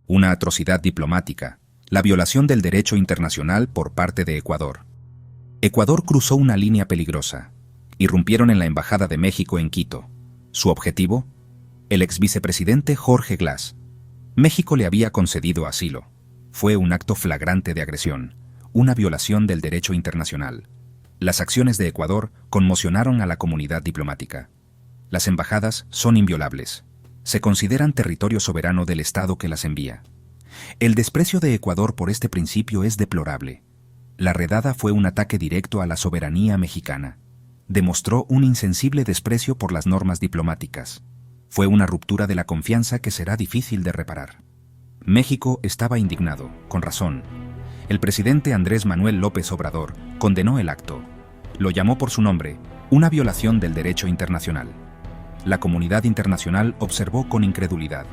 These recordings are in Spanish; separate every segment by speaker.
Speaker 1: Una atrocidad diplomática, la violación del derecho internacional por parte de Ecuador. Ecuador cruzó una línea peligrosa. Irrumpieron en la Embajada de México en Quito. ¿Su objetivo? El exvicepresidente Jorge Glass. México le había concedido asilo. Fue un acto flagrante de agresión, una violación del derecho internacional. Las acciones de Ecuador conmocionaron a la comunidad diplomática. Las embajadas son inviolables. Se consideran territorio soberano del Estado que las envía. El desprecio de Ecuador por este principio es deplorable. La redada fue un ataque directo a la soberanía mexicana. Demostró un insensible desprecio por las normas diplomáticas. Fue una ruptura de la confianza que será difícil de reparar. México estaba indignado, con razón. El presidente Andrés Manuel López Obrador condenó el acto. Lo llamó por su nombre, una violación del derecho internacional. La comunidad internacional observó con incredulidad.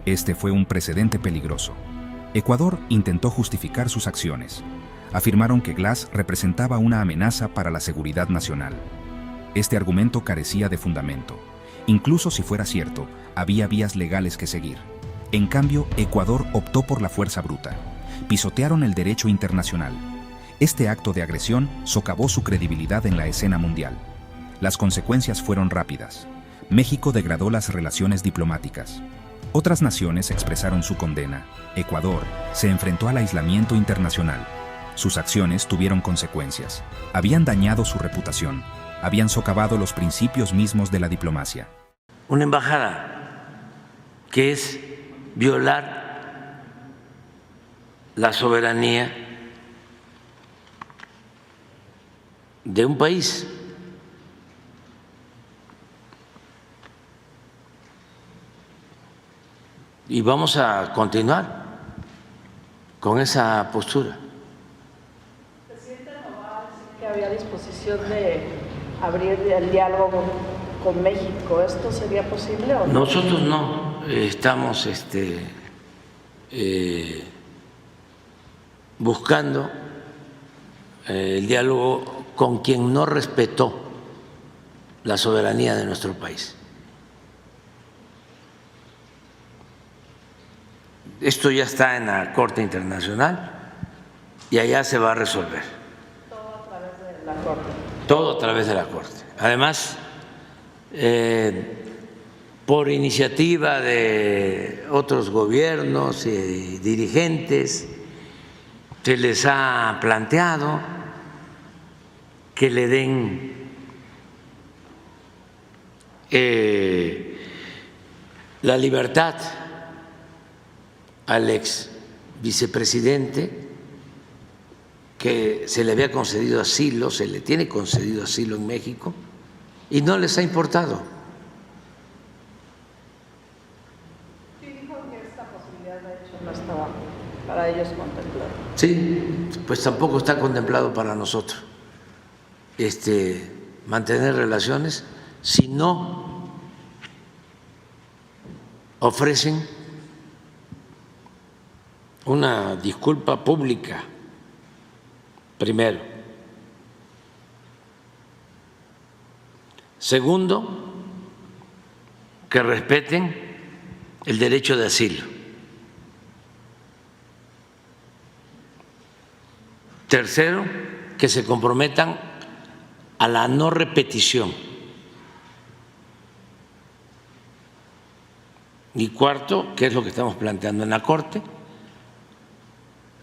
Speaker 1: Este fue un precedente peligroso. Ecuador intentó justificar sus acciones. Afirmaron que Glass representaba una amenaza para la seguridad nacional. Este argumento carecía de fundamento. Incluso si fuera cierto, había vías legales que seguir. En cambio, Ecuador optó por la fuerza bruta. Pisotearon el derecho internacional. Este acto de agresión socavó su credibilidad en la escena mundial. Las consecuencias fueron rápidas. México degradó las relaciones diplomáticas. Otras naciones expresaron su condena. Ecuador se enfrentó al aislamiento internacional. Sus acciones tuvieron consecuencias. Habían dañado su reputación. Habían socavado los principios mismos de la diplomacia.
Speaker 2: Una embajada que es violar la soberanía de un país. Y vamos a continuar con esa postura.
Speaker 3: Presidente, ¿no va a decir que había disposición de abrir el diálogo con México? ¿Esto sería posible o no?
Speaker 2: Nosotros no estamos buscando el diálogo con quien no respetó la soberanía de nuestro país. Esto ya está en la Corte Internacional y allá se va a resolver.
Speaker 3: Todo a través de la Corte.
Speaker 2: Todo a través de la Corte. Además, por iniciativa de otros gobiernos y dirigentes, se les ha planteado que le den la libertad al ex vicepresidente, que se le había concedido asilo, se le tiene concedido asilo en México, y no les ha importado.
Speaker 3: Sí, dijo que esta posibilidad de hecho no estaba para ellos contemplada.
Speaker 2: Sí, pues tampoco está contemplado para nosotros mantener relaciones si no ofrecen una disculpa pública primero. Segundo, que respeten el derecho de asilo. Tercero, que se comprometan a la no repetición. Y cuarto, que es lo que estamos planteando en la Corte,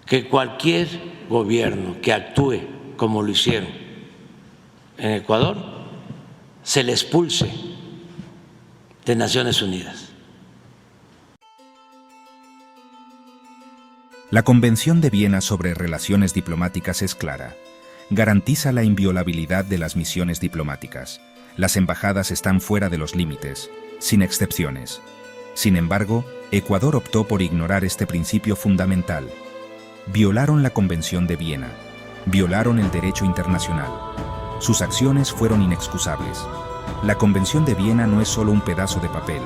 Speaker 2: que cualquier gobierno que actúe como lo hicieron en Ecuador se le expulse de Naciones Unidas.
Speaker 1: La Convención de Viena sobre Relaciones Diplomáticas es clara. Garantiza la inviolabilidad de las misiones diplomáticas. Las embajadas están fuera de los límites, sin excepciones. Sin embargo, Ecuador optó por ignorar este principio fundamental. Violaron la Convención de Viena, violaron el derecho internacional. Sus acciones fueron inexcusables. La Convención de Viena no es solo un pedazo de papel,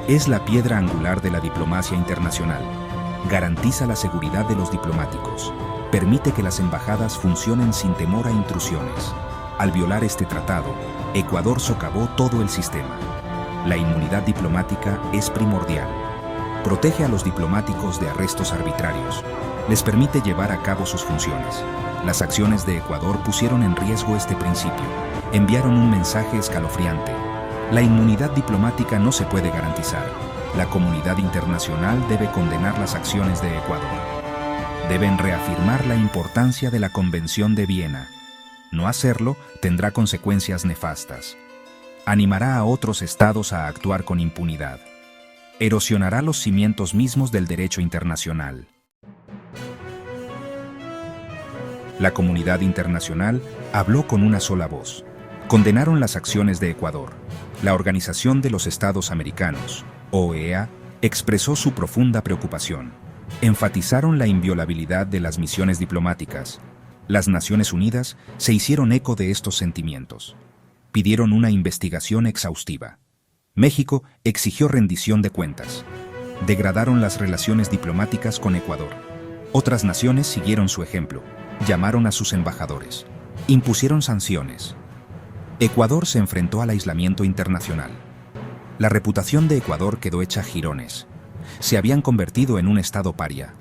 Speaker 1: es la piedra angular de la diplomacia internacional. Garantiza la seguridad de los diplomáticos, permite que las embajadas funcionen sin temor a intrusiones. Al violar este tratado, Ecuador socavó todo el sistema. La inmunidad diplomática es primordial. Protege a los diplomáticos de arrestos arbitrarios. Les permite llevar a cabo sus funciones. Las acciones de Ecuador pusieron en riesgo este principio. Enviaron un mensaje escalofriante. La inmunidad diplomática no se puede garantizar. La comunidad internacional debe condenar las acciones de Ecuador. Deben reafirmar la importancia de la Convención de Viena. No hacerlo tendrá consecuencias nefastas. Animará a otros estados a actuar con impunidad. Erosionará los cimientos mismos del derecho internacional. La comunidad internacional habló con una sola voz. Condenaron las acciones de Ecuador. La Organización de los Estados Americanos, OEA, expresó su profunda preocupación. Enfatizaron la inviolabilidad de las misiones diplomáticas. Las Naciones Unidas se hicieron eco de estos sentimientos. Pidieron una investigación exhaustiva. México exigió rendición de cuentas. Degradaron las relaciones diplomáticas con Ecuador. Otras naciones siguieron su ejemplo. Llamaron a sus embajadores. Impusieron sanciones. Ecuador se enfrentó al aislamiento internacional. La reputación de Ecuador quedó hecha jirones. Se habían convertido en un estado paria.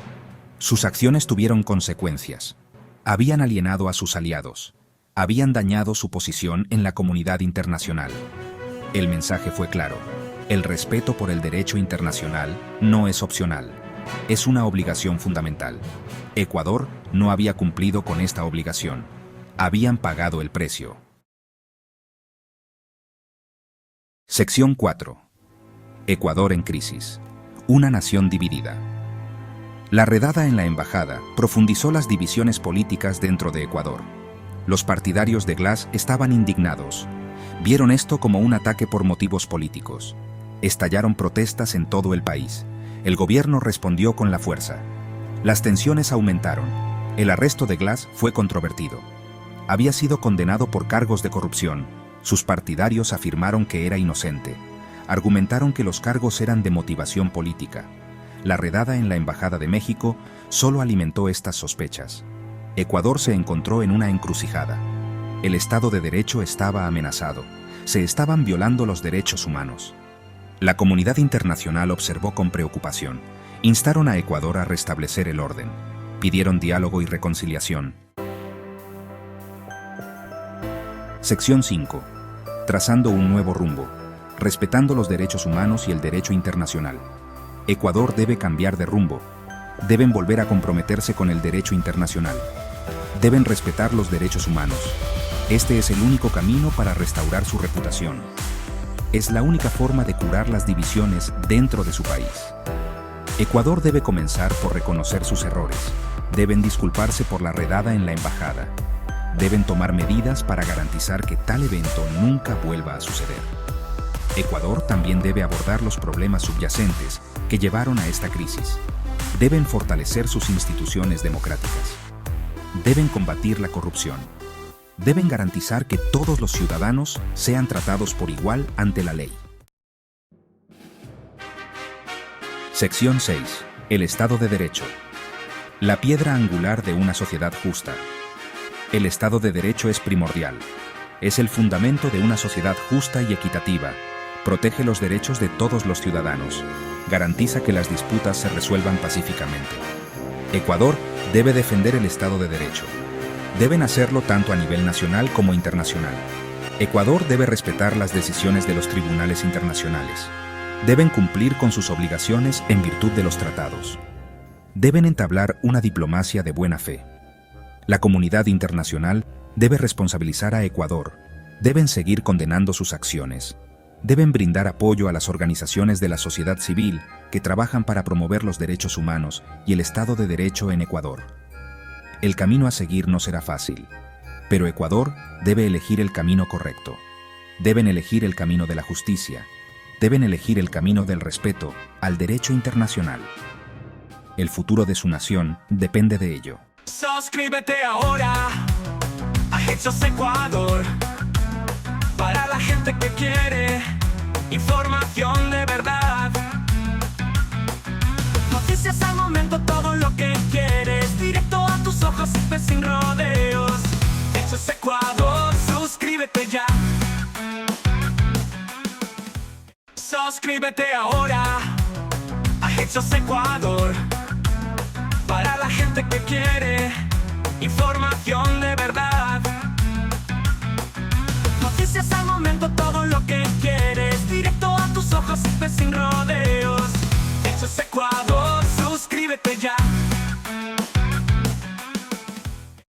Speaker 1: Sus acciones tuvieron consecuencias. Habían alienado a sus aliados. Habían dañado su posición en la comunidad internacional. El mensaje fue claro. El respeto por el derecho internacional no es opcional. Es una obligación fundamental. Ecuador no había cumplido con esta obligación. Habían pagado el precio. Sección 4. Ecuador en crisis. Una nación dividida. La redada en la embajada profundizó las divisiones políticas dentro de Ecuador. Los partidarios de Glass estaban indignados. Vieron esto como un ataque por motivos políticos. Estallaron protestas en todo el país. El gobierno respondió con la fuerza. Las tensiones aumentaron. El arresto de Glass fue controvertido. Había sido condenado por cargos de corrupción. Sus partidarios afirmaron que era inocente. Argumentaron que los cargos eran de motivación política. La redada en la Embajada de México solo alimentó estas sospechas. Ecuador se encontró en una encrucijada. El Estado de Derecho estaba amenazado. Se estaban violando los derechos humanos. La comunidad internacional observó con preocupación. Instaron a Ecuador a restablecer el orden. Pidieron diálogo y reconciliación. Sección 5. Trazando un nuevo rumbo. Respetando los derechos humanos y el derecho internacional. Ecuador debe cambiar de rumbo. Deben volver a comprometerse con el derecho internacional. Deben respetar los derechos humanos. Este es el único camino para restaurar su reputación. Es la única forma de curar las divisiones dentro de su país. Ecuador debe comenzar por reconocer sus errores. Deben disculparse por la redada en la embajada. Deben tomar medidas para garantizar que tal evento nunca vuelva a suceder. Ecuador también debe abordar los problemas subyacentes que llevaron a esta crisis. Deben fortalecer sus instituciones democráticas. Deben combatir la corrupción. Deben garantizar que todos los ciudadanos sean tratados por igual ante la ley. Sección 6. El Estado de Derecho. La piedra angular de una sociedad justa. El Estado de Derecho es primordial. Es el fundamento de una sociedad justa y equitativa. Protege los derechos de todos los ciudadanos. Garantiza que las disputas se resuelvan pacíficamente. Ecuador debe defender el Estado de Derecho. Deben hacerlo tanto a nivel nacional como internacional. Ecuador debe respetar las decisiones de los tribunales internacionales. Deben cumplir con sus obligaciones en virtud de los tratados. Deben entablar una diplomacia de buena fe. La comunidad internacional debe responsabilizar a Ecuador. Deben seguir condenando sus acciones. Deben brindar apoyo a las organizaciones de la sociedad civil que trabajan para promover los derechos humanos y el Estado de Derecho en Ecuador. El camino a seguir no será fácil, pero Ecuador debe elegir el camino correcto. Deben elegir el camino de la justicia. Deben elegir el camino del respeto al derecho internacional. El futuro de su nación depende de ello.
Speaker 4: Suscríbete ahora a Hechos Ecuador. Para la gente que quiere información de verdad. Noticias al momento, todo lo que quieres. Directo a tus ojos, siempre sin rodeos. Hechos Ecuador, suscríbete ya. Suscríbete ahora a Hechos Ecuador. Para la gente que quiere información de verdad.